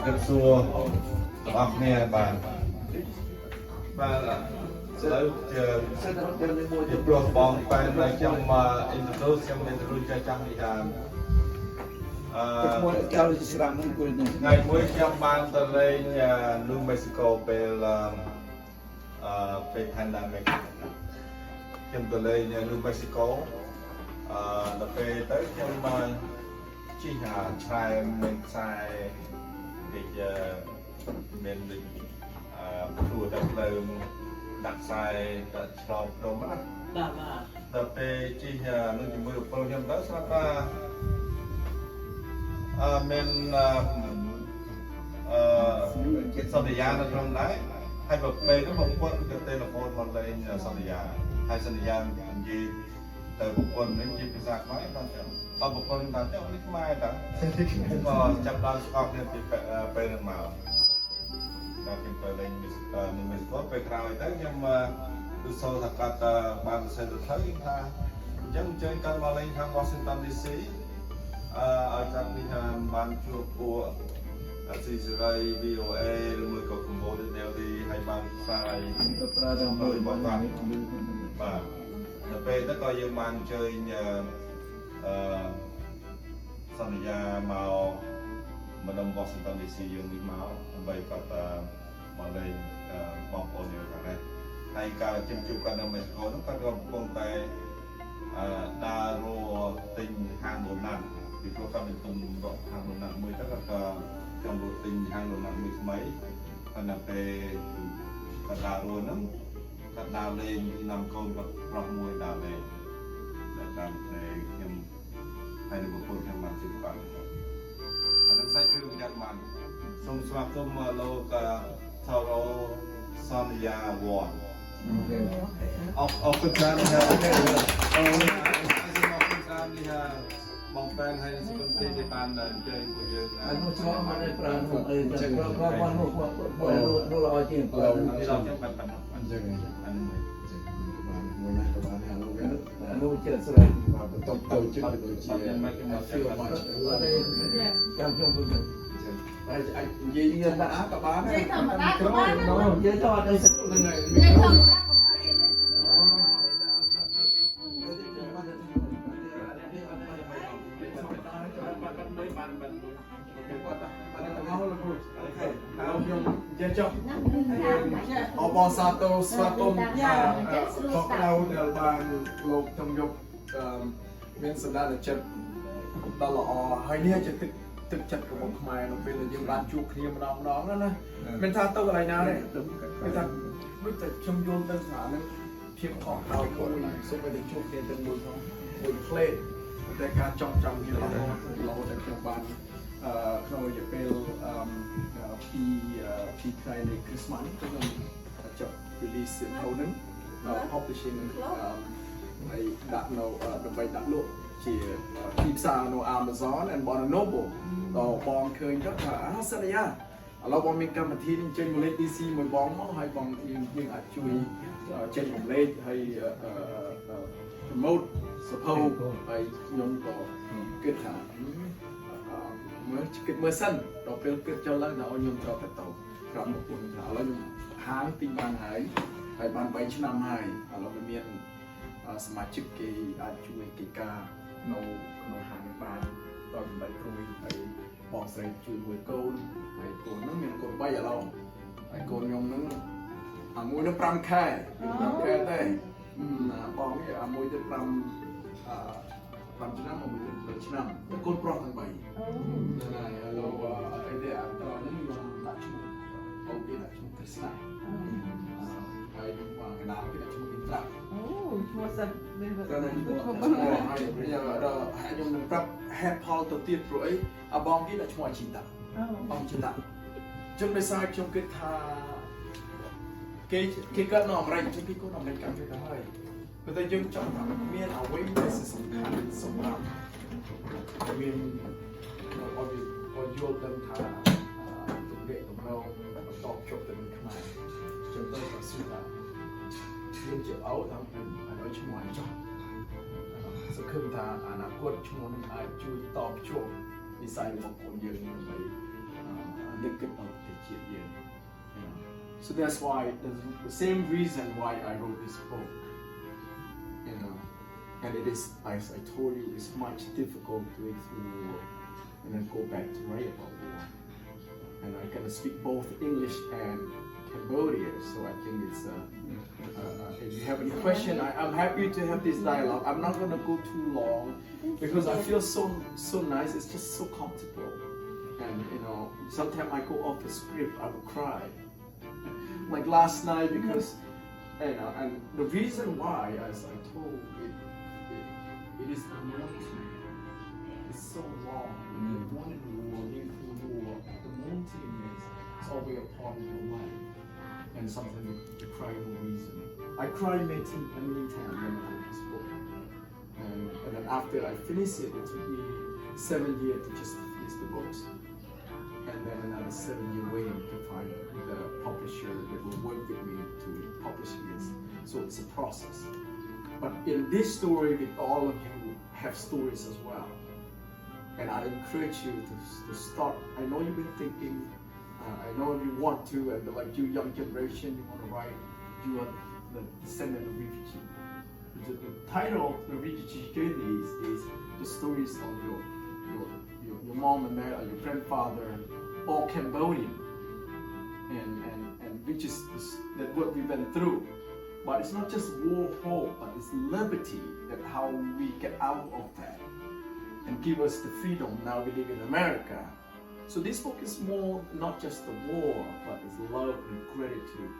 Good so off near by so the brought bomb by like introduce ngày mới trong ban tờ lên New Mexico về về pandemic trong tờ lên New Mexico là về tới trong chỉ là trai mình sai thì mình đùa đặt lời đặt sai đặt tròn đồ mất tập về chỉ là nó chỉ mới phần trong đó sao ta mình Saniya nó trong đấy hay bậc bề cái bậc quân cái tên là con còn lên Saniya hay Saniya gì từ bậc quân đến chỉ phải nói ta ở bậc quân ta chắc không mai ta còn chăm lo học nên thì về được màu ta tìm về lên mình có về trào tới nhưng mà từ sau thật cả bạn sẽ được thấy ta giống chơi con mà lên thang Washington DC ở trong đi ban chùa của Israel VOA rồi mới có cùng bố đến đi hay ban sai rồi bọn bạn và về tất cả những ban chơi nhờ Saniya màu mà đồng Washington DC dùng đi máu vậy có mà lên bóng ổn nhiều cả này hay cả chim chụp cả năm Mexico nó có con tay đa rô tình hàng một năm thì có các mình từng gọi hàng một năm mới tất cả trong bộ tình hàng một năm mới mấy còn là về cả đa rô nó cả đa lên năm con và rong mùi đa lên để làm để nhầm hay là một con trong mặt chụp bạn anh đang say phim nhật bản xong swap tôm lô cả Toro Saniya Vaun of the time mong fan hay sự công ty địa bàn chơi của dương anh muốn cho mà đây là có quan hệ của đồ lo chuyện của đi làm trong bản anh chơi anh nuôi chuyện rồi và tổng tổ chức đội chia trong công việc anh gì đã các bạn dây thòng mà đá các bạn nó dây thòng đây dây thòng Opo satu satu kok tahu dalam lok tunjuk men sedang cek kalau hari ni cekตึกจัดกับผมทำไมเราเป็นเลยยังร้านจุกเนี่ยมันน้องนั่นนะเป็นท่าตัวอะไรนะเนี่ยเป็นท่าไม่แต่ชมโยนเป็นสารนั้นเพียงของเราคนส่งไปถึงจุกเนี่ยเป็นมือของมือเพลย์แต่การจองจำเนี่ยเราแต่ปัจจุบันเราจะเป็นปีใครในคริสต์มาสก็ต้องจับรีลิสเท่านั้นpublishing ในดักเราดำไปดักโลกchỉ phim sao nó Amazon and Barnes Noble đó bong khơi rất là Saniyaเราบองมีการมาทีนึงเจนโมเลดีซีมันบองมั้งให้บองยังอาจช่วยเจนของเลดให้โมดสะโพกให้ยนต่อเกิดหาเมื่อสั้นเราเป็นเกิดเจ้าแล้วเรายนต่อแต่ต่อกลับมาปุ่นเรายนหางตีบานหายให้บานใบชนะหายเราไม่มีสมาชิกเกย์อาจช่วยเกย์กาโนหางบานตอนใบคุยให้ปอกใส่ช่วยมือโกนให้โกนนั่งมีโกนใบอย่าเราให้โกนยงนั่งมวยนั่งปรำแค่ได้ปองนี่มวยจะปรำชนะมวยจะชนะแต่โกนปลอกทั้งใบนั่นไงเราไอเดียตอนนี้เราหนักชุ่มโอเคหนักชุ่มคริสต์ไปดูว่ากระดาษที่หนักชุ่มอินทราmua sân bên vực cho nên bây giờ hãy dùng được tập hẹp hò đầu tiên rồi bong cái là cho mọi chỉ tập bong chỉ tập trong đây sai trong cái thà cái cỡ nòng rành trong cái cô nòng rành cảm thấy thằng này người ta dùng trong thằng miên ở với cái sự sủng hạnh sủng lắm miên có vô tâm thà tục đệ của nhau tọt chụp từ mình này chúng tôi có sự là liên chịu ấu thằng anh nói chung ngoài cho sự khâm thàอนาคตชั่วโมงนึงอาจช่วยตอบโจทย์นิสัยของคนเยอะไป นึกขึ้นเอาแต่เขียนเย็น so that's why the same reason why I wrote this book, you know, and it is, as I told you, it's much difficult to through war and then go back to write about war, and I can speak both English and Cambodia, so I think it's if you have any question, I'm happy to have this dialogue. I'm not going to go too long because I feel so nice. It's just so comfortable, and you know, sometimes I go off the script, I will cry, like last night, because you know, and the reason why, as I told it is anointing. It's so long. When you're born in war, live through war, the anointing is always a part of your life. And sometimes you cry for no reason. I cried many times when I wrote this book. And then after I finished it, it took me 7 years to just finish the books. And then another 7 years waiting to find the publisher that will work with me to publish this. So it's a process. But in this story, with all of you have stories as well. And I encourage you to start. I know you've been thinking, I know you want to, and like you young generation, you want to write, you are the descendant of refugee. The title of the refugee journey is the stories of your mom and dad, or your grandfather, all Cambodian, and which is that what we went through. But it's not just war, hope, but it's liberty, that how we get out of that and give us the freedom now we live in America. So this book is more not just the war, but it's love and gratitude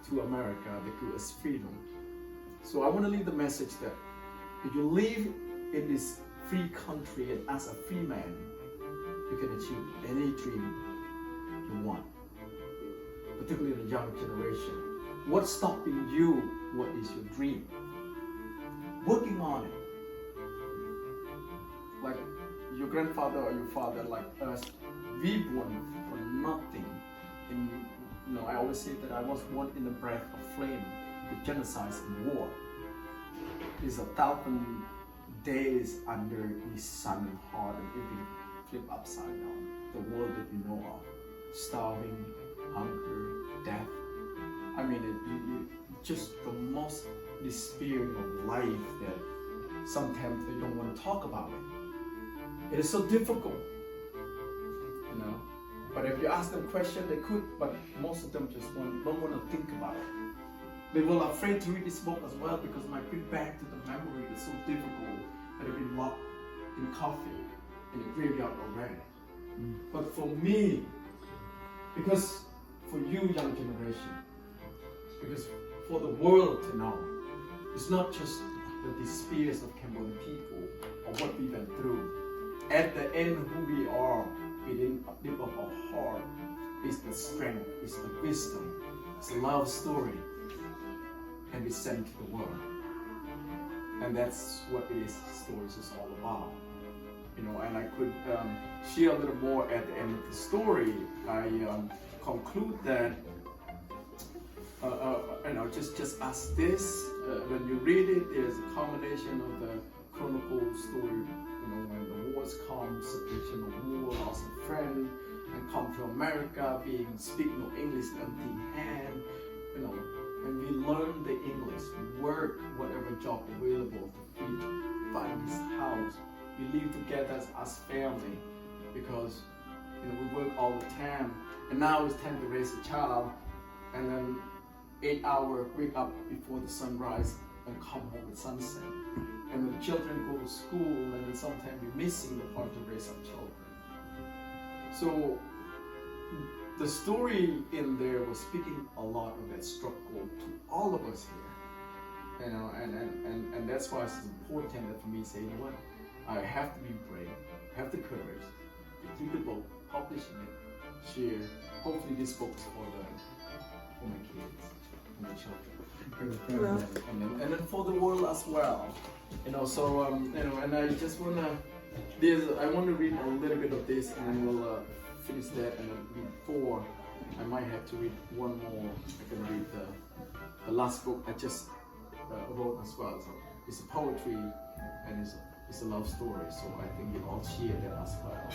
to America that gives us freedom. So I want to leave the message that if you live in this free country and as a free man, you can achieve any dream you want, particularly the young generation. What's stopping you? What is your dream? Working on it. Like your grandfather or your father, like us, we born for nothing. I always say that I was born in the breath of flame, the genocide and war. It's 1,000 days under the sun and hard, and everything flip upside down. The world that we know of, starving, hunger, death. I mean, just the most despairing of life that sometimes they don't want to talk about it. It is so difficult, you know. But if you ask them questions, they could, but most of them just don't want to think about it. They were afraid to read this book as well because it might bring back to the memory. It's so difficult that they've been locked in coffee in the graveyard already. But for me, because for you young generation, because for the world to know, it's not just the despairs of Cambodian people or what we went through. At the end, who we are within a deep of our heart is the strength, is the wisdom, it's a love story, and we send to the world. And that's what it is. Stories is all about, you know. And I could share a little more at the end of the story. I conclude that, just as this, when you read it, there's a combination of the chronicle story. When the wars come, separation of war, loss of friend, and come to America, speak no English, empty hand, and we learn the English, we work whatever job available to feed, find this house, we live together as family, because we work all the time, and now it's time to raise a child, and then 8 hours, wake up before the sunrise, and come home at sunset. And the children go to school, and then sometimes we're missing the part to raise our children. So the story in there was speaking a lot of that struggle to all of us here. And that's why it's important that for me to say, you know what, I have to be brave, have the courage to keep the book, publishing it, share. Hopefully this book is for my kids, for my children. And then for the world as well. And I just wanna read a little bit of this, and then we'll finish that. And then before, I might have to read one more. I can read the last book I just wrote as well. So it's a poetry and it's a love story. So I think you all share that as well.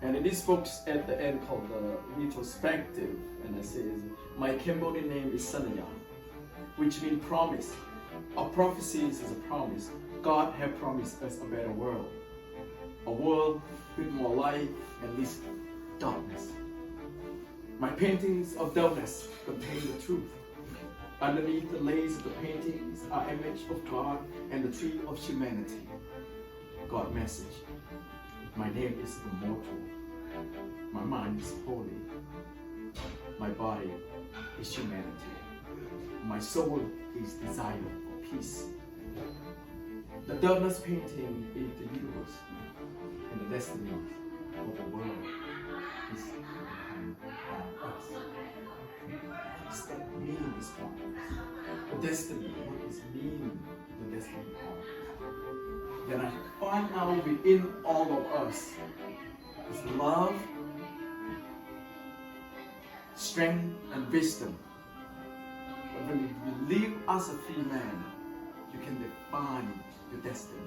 And in this book at the end called the retrospective, and it says, my Cambodian name is Saniya, which means promise. A prophecy is a promise. God has promised us a better world. A world with more light and less darkness. My paintings of darkness contain the truth. Underneath the layers of the paintings are image of God and the tree of humanity. God message. My name is immortal. My mind is holy. My body is humanity. My soul is desire for peace. The darkness painting is the universe, and the destiny of the world is behind us. What does that mean, this part? The destiny, what does it mean, the destiny part? Then I find out within all of us is love, strength, and wisdom. But when you live as a free man, you can define your destiny.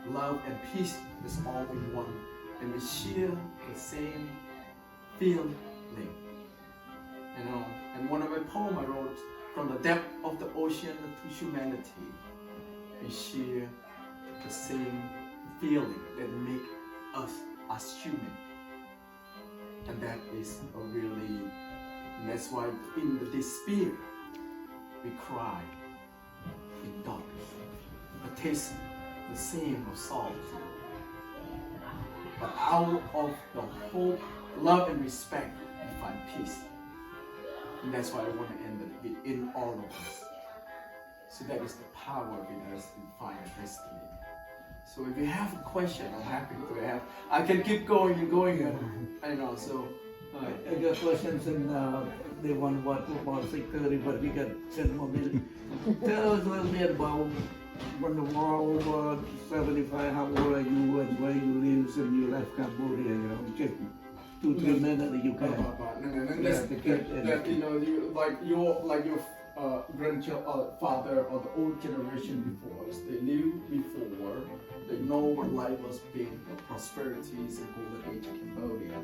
Love and peace is all in one, and we share the same feeling. And one of my poems I wrote, from the depth of the ocean to humanity, we share the same feeling that make us as human. And that is a really, and that's why in the despair, we cry in darkness. The taste the same of salt. But out of the hope, love, and respect, we find peace. And that's why I want to end it within all of us. So that is the power within us to find a destiny. So if you have a question, I'm happy to have. I can keep going and going. I know. So I got questions and they want what football security, but we got 10 more minutes. Tell us a little bit about when the war over 75, how old are you and where you live and you left Cambodia, you know, just 2-3 minutes you can. That you know, your grandfather or the old generation before us, they lived before, they know what life was being, the prosperities and golden age of Cambodia.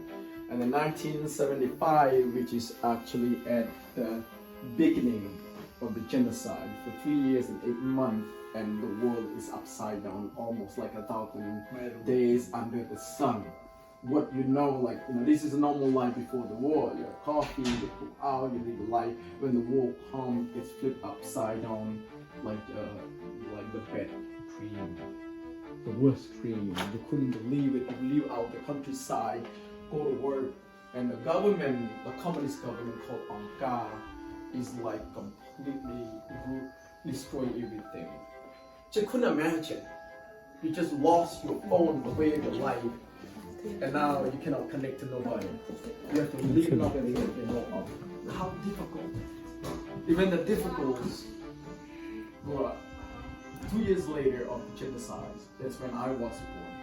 And in 1975, which is actually at the beginning of the genocide, for 3 years and 8 months, and the world is upside down, almost like 1,000 days under the sun. What you know, this is a normal life before the war. You have coffee, you cook out, you live a life. When the war comes, it's flipped upside down, like the bad dream, the worst dream. You couldn't believe it. You live out the countryside, go to work, and the government, the communist government called Angkar, is like completely destroy everything. Just couldn't imagine. You just lost your phone, the way of your life. And now you cannot connect to nobody. You have to live up and live, how difficult. Even the difficulties were 2 years later of the genocide. That's when I was born.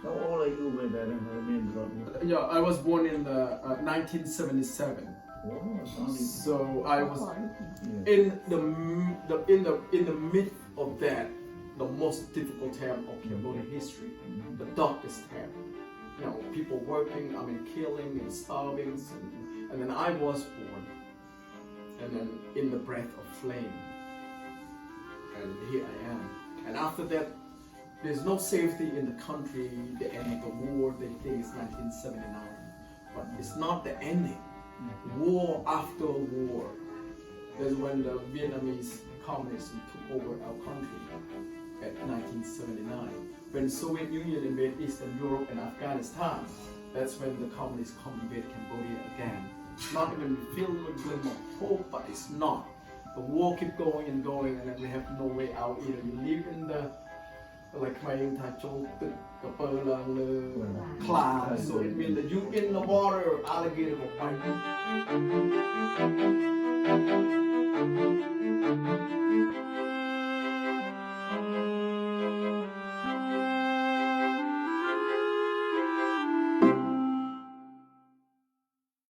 How old are you when that? Yeah, I was born in 1977. So I was in the midst of that, the most difficult time of Cambodian history, the darkest time. You know, people working, killing and starving, and then I was born, and then in the breath of flame, and here I am. And after that, there's no safety in the country. The end of the war, they think it's 1979, but it's not the ending. War after war. That's when the Vietnamese communists took over our country at 1979. When Soviet Union invaded Eastern Europe and Afghanistan, that's when the communists come invade Cambodia again. Not even filled with glimmer of hope, but it's not. The war keep going and going, and then we have no way out either. You live in the cloud, so it means that you in the water, alligator will bite you.